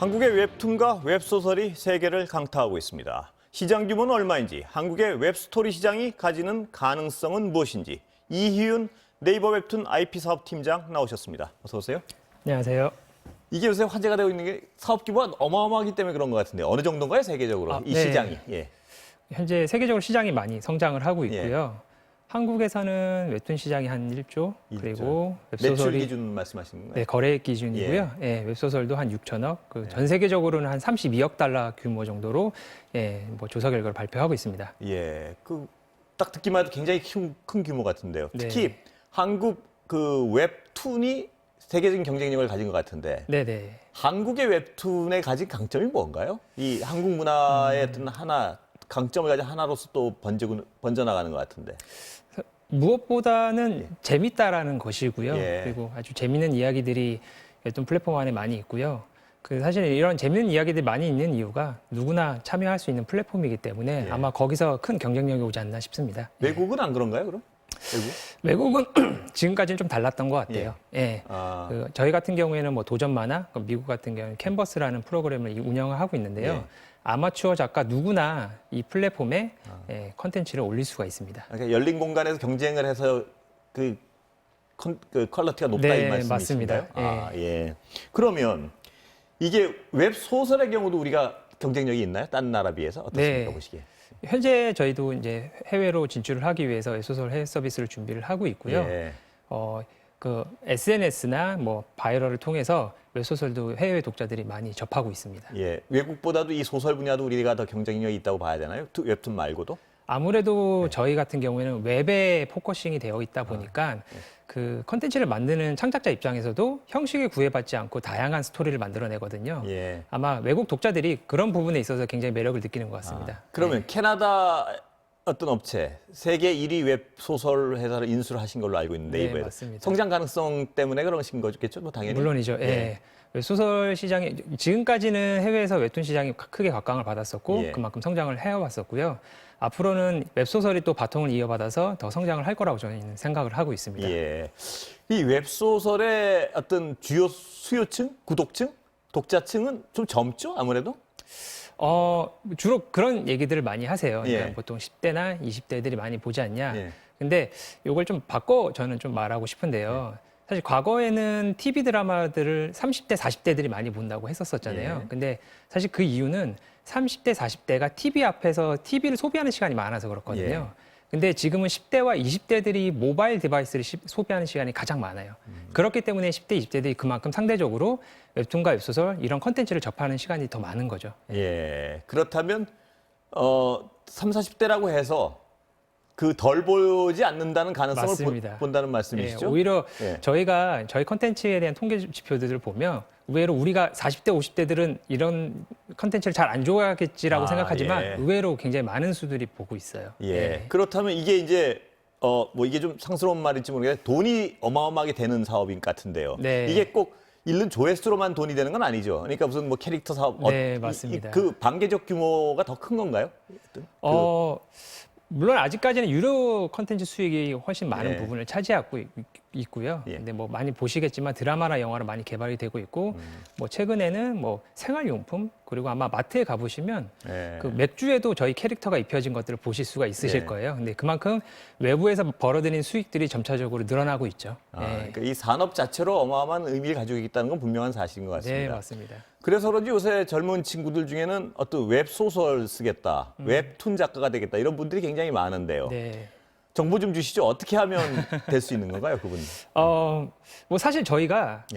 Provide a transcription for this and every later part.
한국의 웹툰과 웹소설이 세계를 강타하고 있습니다. 시장 규모는 얼마인지, 한국의 웹스토리 시장이 가지는 가능성은 무엇인지, 이희윤 네이버 웹툰 IP 사업팀장 나오셨습니다. 어서 오세요. 안녕하세요. 이게 요새 화제가 되고 있는 게 사업 규모가 어마어마하기 때문에 그런 것 같은데 어느 정도인가요, 세계적으로? 이 네. 시장이. 예. 현재 세계적으로 시장이 많이 성장을 하고 있고요. 한국에서는 웹툰 시장이 한 1조, 그리고 매출 웹소설이 기준 말씀하시는 건가요? 네, 거래액 기준이고요. 웹소설도 한 6천억, 전 세계적으로는 한 32억 달러 규모 정도로 뭐 조사 결과를 발표하고 있습니다. 예, 딱 듣기만 해도 굉장히 큰 규모 같은데요. 네. 특히 한국 그 웹툰이 세계적인 경쟁력을 가진 것 같은데 네네. 한국의 웹툰에 가진 강점이 뭔가요? 이 한국 문화의 어떤 강점을 가진 하나로서 또 번져나가는 것 같은데. 무엇보다는 재밌다라는 것이고요. 예. 그리고 아주 재밌는 이야기들이 웹툰 플랫폼 안에 많이 있고요. 사실 이런 재밌는 이야기들이 많이 있는 이유가 누구나 참여할 수 있는 플랫폼이기 때문에 아마 거기서 큰 경쟁력이 오지 않나 싶습니다. 외국은 안 그런가요, 그럼? 외국은 지금까지는 좀 달랐던 것 같아요. 저희 같은 경우에는 뭐 도전 만화, 미국 같은 경우는 캔버스라는 프로그램을 운영을 하고 있는데요. 아마추어 작가 누구나 이 플랫폼에 컨텐츠를 올릴 수가 있습니다. 그러니까 열린 공간에서 경쟁을 해서 그 퀄리티가 높다 이 말씀이신가요? 맞습니다. 예. 그러면 이게 웹 소설의 경우도 우리가 경쟁력이 있나요? 다른 나라 비해서 어떻습니까, 보시기에? 현재 저희도 이제 해외로 진출을 하기 위해서 웹소설 해외 서비스를 준비를 하고 있고요. SNS나 뭐 바이럴을 통해서 웹소설도 해외 독자들이 많이 접하고 있습니다. 예, 외국보다도 이 소설 분야도 우리가 더 경쟁력이 있다고 봐야 되나요? 웹툰 말고도? 아무래도 저희 같은 경우에는 웹에 포커싱이 되어 있다 보니까 그 컨텐츠를 만드는 창작자 입장에서도 형식에 구애받지 않고 다양한 스토리를 만들어내거든요. 아마 외국 독자들이 그런 부분에 있어서 굉장히 매력을 느끼는 것 같습니다. 그러면 캐나다 어떤 업체, 세계 1위 웹소설 회사를 인수를 하신 걸로 알고 있는데 네, 이번에 맞습니다. 성장 가능성 때문에 그러신 거겠죠? 뭐 당연히. 물론이죠. 웹소설 시장이 지금까지는 해외에서 웹툰 시장이 크게 각광을 받았었고 그만큼 성장을 해왔었고요. 앞으로는 웹소설이 또 바통을 이어받아서 더 성장을 할 거라고 저는 생각을 하고 있습니다. 이 웹소설의 어떤 주요 수요층, 구독층, 독자층은 좀 젊죠? 아무래도? 주로 그런 얘기들을 많이 하세요. 그러니까 보통 10대나 20대들이 많이 보지 않냐. 근데 이걸 좀 바꿔 저는 좀 말하고 싶은데요. 사실 과거에는 TV 드라마들을 30대, 40대들이 많이 본다고 했었잖아요. 근데 사실 그 이유는 30대, 40대가 TV 앞에서 TV를 소비하는 시간이 많아서 그렇거든요. 근데 지금은 10대와 20대들이 모바일 디바이스를 소비하는 시간이 가장 많아요. 그렇기 때문에 10대, 20대들이 그만큼 상대적으로 웹툰과 웹소설 이런 컨텐츠를 접하는 시간이 더 많은 거죠. 그렇다면 30, 40대라고 해서 덜 보지 않는다는 가능성을 본다는 말씀이시죠? 오히려 저희가 저희 컨텐츠에 대한 통계 지표들을 보면 의외로 우리가 40대, 50대들은 이런 컨텐츠를 잘 안 좋아하겠지라고 생각하지만 의외로 굉장히 많은 수들이 보고 있어요. 그렇다면 이게 이제 뭐 이게 좀 상스러운 말일지 모르겠는데 돈이 어마어마하게 되는 사업인 것 같은데요. 이게 꼭 읽는 조회수로만 돈이 되는 건 아니죠. 그러니까 무슨 뭐 캐릭터 사업, 맞습니다. 그 반계적 규모가 더 큰 건가요? 물론 아직까지는 유료 컨텐츠 수익이 훨씬 많은 부분을 차지하고 있고요. 근데 뭐 많이 보시겠지만 드라마나 영화로 많이 개발이 되고 있고 뭐 최근에는 뭐 생활용품 그리고 아마 마트에 가보시면 그 맥주에도 저희 캐릭터가 입혀진 것들을 보실 수가 있으실 거예요. 근데 그만큼 외부에서 벌어들인 수익들이 점차적으로 늘어나고 있죠. 그러니까 이 산업 자체로 어마어마한 의미를 가지고 있다는 건 분명한 사실인 것 같습니다. 네, 맞습니다. 그래서 그런지 요새 젊은 친구들 중에는 어떤 웹소설 쓰겠다, 웹툰 작가가 되겠다 이런 분들이 굉장히 많은데요. 정보 좀 주시죠. 어떻게 하면 될 수 있는 건가요, 그분? 뭐 사실 저희가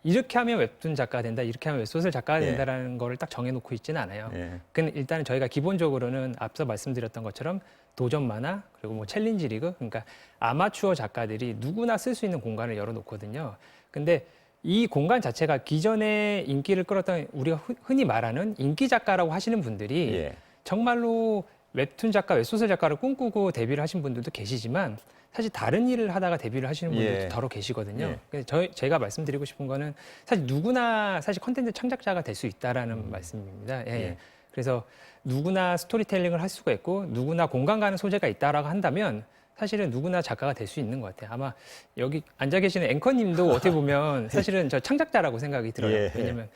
이렇게 하면 웹툰 작가가 된다, 이렇게 하면 웹소설 작가가 된다라는 거를 딱 정해놓고 있지는 않아요. 근데 일단 저희가 기본적으로는 앞서 말씀드렸던 것처럼 도전 만화 그리고 뭐 챌린지 리그, 그러니까 아마추어 작가들이 누구나 쓸 수 있는 공간을 열어놓거든요. 근데 이 공간 자체가 기존에 인기를 끌었던 우리가 흔히 말하는 인기 작가라고 하시는 분들이 정말로 웹툰 작가, 웹소설 작가를 꿈꾸고 데뷔를 하신 분들도 계시지만 사실 다른 일을 하다가 데뷔를 하시는 분들도 더러 계시거든요. 그래서 제가 말씀드리고 싶은 거는 사실 누구나 사실 컨텐츠 창작자가 될 수 있다라는 말씀입니다. 그래서 누구나 스토리텔링을 할 수가 있고 누구나 공감 가는 소재가 있다라고 한다면 사실은 누구나 작가가 될 수 있는 것 같아요. 아마 여기 앉아 계시는 앵커님도 어떻게 보면 사실은 저 창작자라고 생각이 들어요. 왜냐면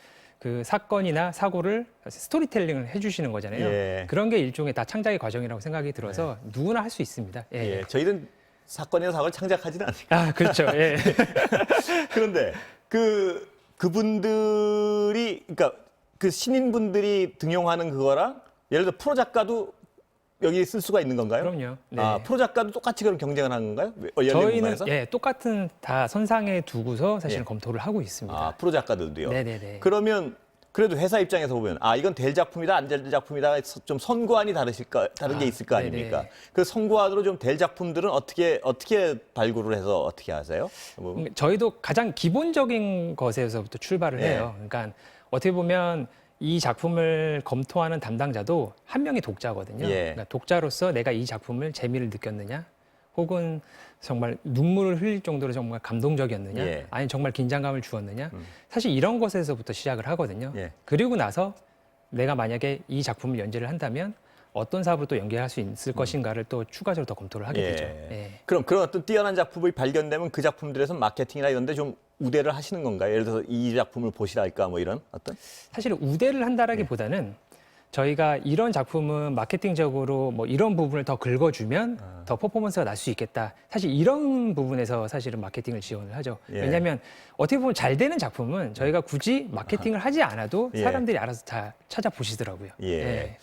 그 사건이나 사고를 스토리텔링을 해주시는 거잖아요. 예. 그런 게 일종의 다 창작의 과정이라고 생각이 들어서 누구나 할 수 있습니다. 예. 예, 저희는 사건이나 사고를 창작하지는 않으니까. 아, 그렇죠. 예. 그런데 그분들이 그러니까 그 신인분들이 등용하는 그거랑 예를 들어 프로 작가도 여기 쓸 수가 있는 건가요? 그럼요. 네. 아, 프로 작가도 똑같이 그럼 경쟁을 하는 건가요? 열린 저희는 공간에서? 예, 똑같은 다 선상에 두고서 사실은 예. 검토를 하고 있습니다. 아, 프로 작가들도요. 네네네. 그러면 그래도 회사 입장에서 보면 아, 이건 될 작품이다, 안 될 작품이다 좀 선구안이 다른 게 있을 거 네네. 아닙니까? 그 선구안으로 좀 될 작품들은 어떻게 발굴을 해서 어떻게 하세요? 뭐, 저희도 가장 기본적인 것에서부터 출발을 예. 해요. 그러니까 어떻게 보면 이 작품을 검토하는 담당자도 한 명의 독자거든요. 예. 그러니까 독자로서 내가 이 작품을 재미를 느꼈느냐, 혹은 정말 눈물을 흘릴 정도로 정말 감동적이었느냐, 예. 아니 정말 긴장감을 주었느냐. 사실 이런 것에서부터 시작을 하거든요. 예. 그리고 나서 내가 만약에 이 작품을 연재를 한다면 어떤 사업으로 또 연계할 수 있을 것인가를 또 추가적으로 더 검토를 하게 예. 되죠. 예. 그럼 그런 어떤 뛰어난 작품이 발견되면 그 작품들에서 마케팅이나 이런 데 좀 우대를 하시는 건가요? 예를 들어서 이 작품을 보시랄까 뭐 이런 어떤? 사실 우대를 한다라기보다는 저희가 이런 작품은 마케팅적으로 뭐 이런 부분을 더 긁어주면 더 퍼포먼스가 날 수 있겠다. 사실 이런 부분에서 사실은 마케팅을 지원을 하죠. 예. 왜냐하면 어떻게 보면 잘 되는 작품은 저희가 굳이 마케팅을 하지 않아도 예. 사람들이 알아서 다 찾아보시더라고요. 예.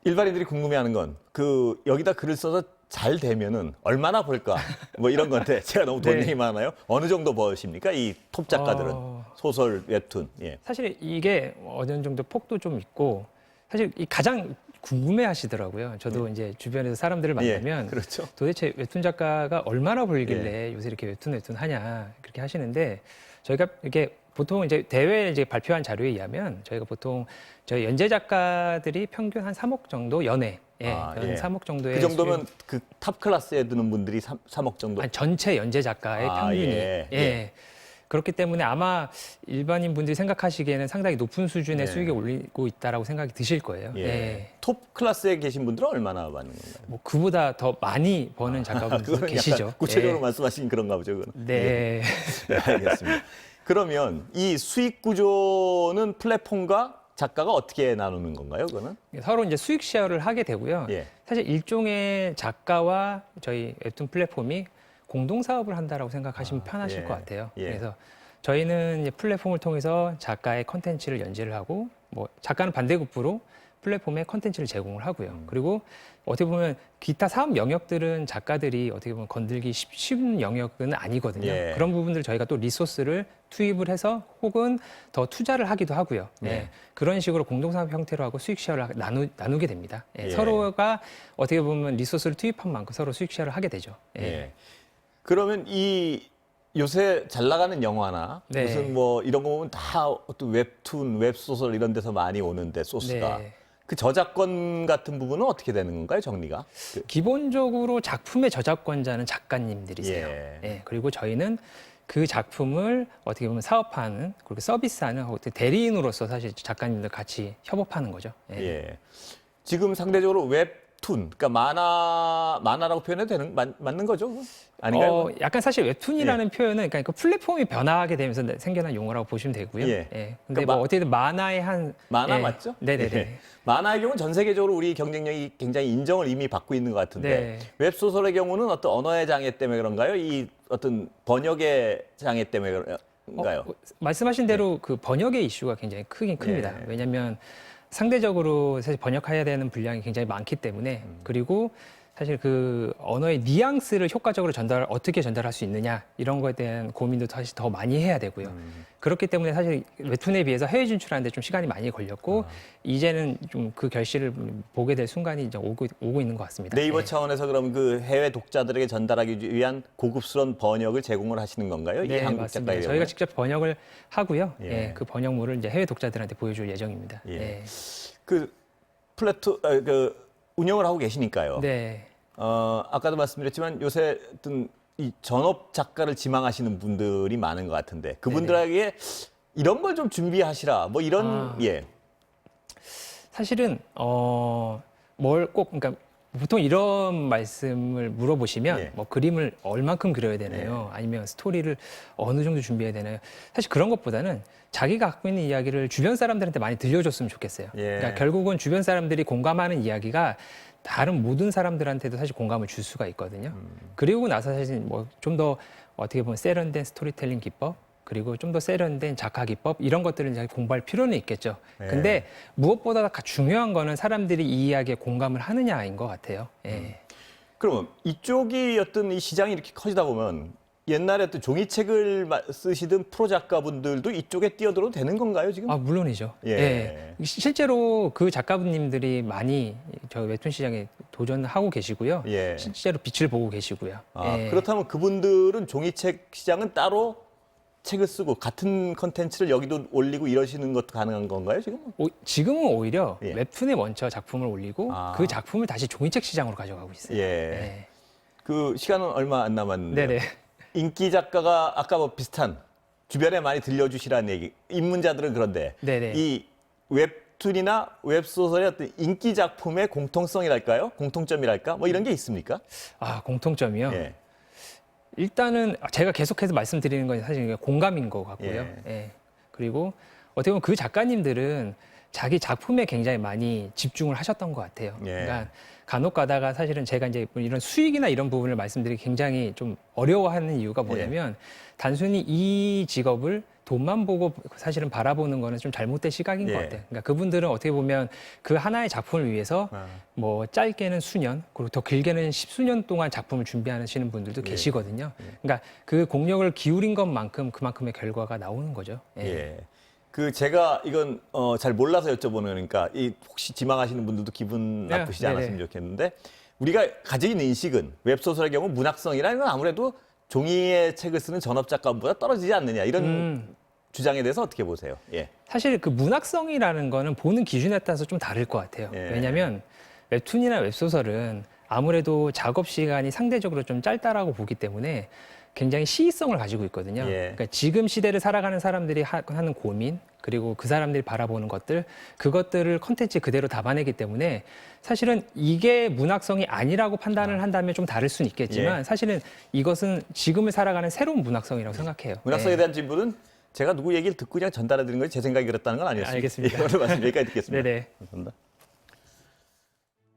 일반인들이 궁금해하는 건 그 여기다 글을 써서 잘 되면은 얼마나 벌까 뭐 이런 건데 제가 너무 돈 네. 얘기 많아요. 어느 정도 버십니까? 이 톱 작가들은 소설, 웹툰. 예. 사실 이게 어느 정도 폭도 좀 있고 사실 이 가장 궁금해 하시더라고요. 저도 이제 주변에서 사람들을 만나면 예. 그렇죠. 도대체 웹툰 작가가 얼마나 벌길래 요새 이렇게 웹툰 하냐 그렇게 하시는데 저희가 이렇게 보통 이제 대회에 이제 발표한 자료에 의하면 저희가 보통 저희 연재 작가들이 평균 한 3억 정도 연애 한 3억 정도의 그 정도면 그 탑 클래스에 드는 분들이 3억 정도. 아니, 전체 연재 작가의 아, 평균이 예. 예. 그렇기 때문에 아마 일반인 분들이 생각하시기에는 상당히 높은 수준의 예. 수익을 올리고 있다라고 생각이 드실 거예요. 예. 예. 톱 클래스에 계신 분들은 얼마나 받는 건가요? 뭐 그보다 더 많이 버는 작가분들 그거는 계시죠. 약간 구체적으로 예. 말씀하신 그런가 보죠. 그건. 네. 네, 알겠습니다. 그러면 이 수익 구조는 플랫폼과 작가가 어떻게 나누는 건가요? 그거는? 서로 이제 수익 쉐어를 하게 되고요. 예. 사실 일종의 작가와 저희 웹툰 플랫폼이 공동 사업을 한다라고 생각하시면 편하실 예. 것 같아요. 예. 그래서 저희는 이제 플랫폼을 통해서 작가의 컨텐츠를 연재를 하고, 뭐 작가는 반대급부로 플랫폼에 컨텐츠를 제공을 하고요. 그리고 어떻게 보면 기타 사업 영역들은 작가들이 어떻게 보면 건들기 쉬운 영역은 아니거든요. 예. 그런 부분들 저희가 또 리소스를 투입을 해서 혹은 더 투자를 하기도 하고요. 네. 예. 그런 식으로 공동사업 형태로 하고 수익 쉐어를 나누게 됩니다. 예. 예. 서로가 어떻게 보면 리소스를 투입한 만큼 서로 수익 쉐어를 하게 되죠. 예. 예. 그러면 이 요새 잘 나가는 영화나 네. 무슨 뭐 이런 거 보면 다 어떤 웹툰, 웹소설 이런 데서 많이 오는데 소스가 네. 그 저작권 같은 부분은 어떻게 되는 건가요, 정리가? 기본적으로 작품의 저작권자는 작가님들이세요. 예. 예. 그리고 저희는 그 작품을 어떻게 보면 사업하는 그리고 서비스하는 어떻게 대리인으로서 사실 작가님들 같이 협업하는 거죠. 예. 예. 지금 상대적으로 웹툰, 그러니까 만화라고 표현해도 맞는 거죠? 그건? 아닌가요? 약간 사실 웹툰이라는 표현은 그러니까 그 플랫폼이 변화하게 되면서 생겨난 용어라고 보시면 되고요. 예. 근데 그러니까 뭐 어떻게든 만화의 한 만화 예. 맞죠? 네네네. 예. 만화의 경우는 전 세계적으로 우리 경쟁력이 굉장히 인정을 이미 받고 있는 것 같은데 네. 웹소설의 경우는 어떤 언어의 장애 때문에 그런가요? 이 어떤 번역의 장애 때문에 그런가요? 말씀하신 대로 그 번역의 이슈가 굉장히 크긴 큽니다. 예. 왜냐하면 상대적으로 사실 번역해야 되는 분량이 굉장히 많기 때문에 그리고 사실 그 언어의 뉘앙스를 효과적으로 어떻게 전달할 수 있느냐 이런 거에 대한 고민도 사실 더 많이 해야 되고요. 그렇기 때문에 사실 웹툰에 비해서 해외 진출하는데 좀 시간이 많이 걸렸고 이제는 좀 그 결실을 보게 될 순간이 이제 오고 있는 것 같습니다. 네이버 네. 차원에서 그럼 그 해외 독자들에게 전달하기 위한 고급스러운 번역을 제공을 하시는 건가요? 이 네, 한국 맞습니다. 작가의 저희가 경우는? 직접 번역을 하고요. 예. 예, 그 번역물을 이제 해외 독자들한테 보여줄 예정입니다. 예. 예. 그 운영을 하고 계시니까요. 네. 아까도 말씀드렸지만 요새 어떤 이 전업 작가를 지망하시는 분들이 많은 것 같은데 그분들에게 이런 걸 좀 준비하시라 뭐 이런 예. 사실은 뭘 꼭 그러니까 보통 이런 말씀을 물어보시면 예. 뭐 그림을 얼만큼 그려야 되나요? 아니면 스토리를 어느 정도 준비해야 되나요? 사실 그런 것보다는 자기가 갖고 있는 이야기를 주변 사람들한테 많이 들려줬으면 좋겠어요. 예. 그러니까 결국은 주변 사람들이 공감하는 이야기가 다른 모든 사람들한테도 사실 공감을 줄 수가 있거든요. 그리고 나서 사실 뭐 좀 더 어떻게 보면 세련된 스토리텔링 기법, 그리고 좀 더 세련된 작화 기법 이런 것들을 이제 공부할 필요는 있겠죠. 예. 근데 무엇보다 중요한 거는 사람들이 이 이야기에 공감을 하느냐인 것 같아요. 예. 그러면 이쪽이 어떤 이 시장이 이렇게 커지다 보면 옛날에 어떤 종이책을 쓰시던 프로 작가분들도 이쪽에 뛰어들어도 되는 건가요, 지금? 아, 물론이죠. 예. 예. 실제로 그 작가분님들이 많이 저 웹툰 시장에 도전하고 계시고요. 예. 실제로 빛을 보고 계시고요. 아, 예. 그렇다면 그분들은 종이책 시장은 따로 책을 쓰고 같은 컨텐츠를 여기도 올리고 이러시는 것도 가능한 건가요, 지금? 지금은 오히려 예. 웹툰에 먼저 작품을 올리고 아. 그 작품을 다시 종이책 시장으로 가져가고 있어요. 예. 예. 그 시간은 얼마 안 남았는데 네네. 인기 작가가 아까 뭐 비슷한 주변에 많이 들려주시라는 얘기. 입문자들은 그런데 네네. 이 웹툰이나 웹소설의 어떤 인기 작품의 공통성이랄까요? 공통점이랄까? 뭐 이런 게 있습니까? 아, 공통점이요? 예. 일단은 제가 계속해서 말씀드리는 건 사실 공감인 것 같고요. 예. 예. 그리고 어떻게 보면 그 작가님들은 자기 작품에 굉장히 많이 집중을 하셨던 것 같아요. 예. 그러니까 간혹 가다가 사실은 제가 이제 이런 수익이나 이런 부분을 말씀드리기 굉장히 좀 어려워하는 이유가 뭐냐면 단순히 이 직업을 돈만 보고 사실은 바라보는 거는 좀 잘못된 시각인 것 예. 같아요. 그러니까 그분들은 어떻게 보면 그 하나의 작품을 위해서 아. 뭐 짧게는 수년, 그리고 더 길게는 십수년 동안 작품을 준비하시는 분들도 예. 계시거든요. 그러니까 그 공력을 기울인 것만큼 그만큼의 결과가 나오는 거죠. 예. 예. 그 제가 이건 잘 몰라서 여쭤보는 거니까 이 혹시 지망하시는 분들도 기분 네, 나쁘시지 네네. 않았으면 좋겠는데 우리가 가지고 있는 인식은 웹소설의 경우 문학성이라는 건 아무래도 종이의 책을 쓰는 전업 작가보다 떨어지지 않느냐 이런 주장에 대해서 어떻게 보세요? 예. 사실 그 문학성이라는 거는 보는 기준에 따라서 좀 다를 것 같아요. 예. 왜냐하면 웹툰이나 웹소설은 아무래도 작업 시간이 상대적으로 좀 짧다라고 보기 때문에 굉장히 시의성을 가지고 있거든요. 예. 그러니까 지금 시대를 살아가는 사람들이 하는 고민, 그리고 그 사람들이 바라보는 것들, 그것들을 컨텐츠 그대로 담아내기 때문에 사실은 이게 문학성이 아니라고 판단을 한다면 좀 다를 수는 있겠지만 예. 사실은 이것은 지금을 살아가는 새로운 문학성이라고 생각해요. 문학성에 예. 대한 진부는 제가 누구 얘기를 듣고 그냥 전달해 드린 거지 제 생각이 그렇다는 건 아니었습니다. 알겠습니다. 오늘 말씀 여기까지 듣겠습니다. 네네. 감사합니다.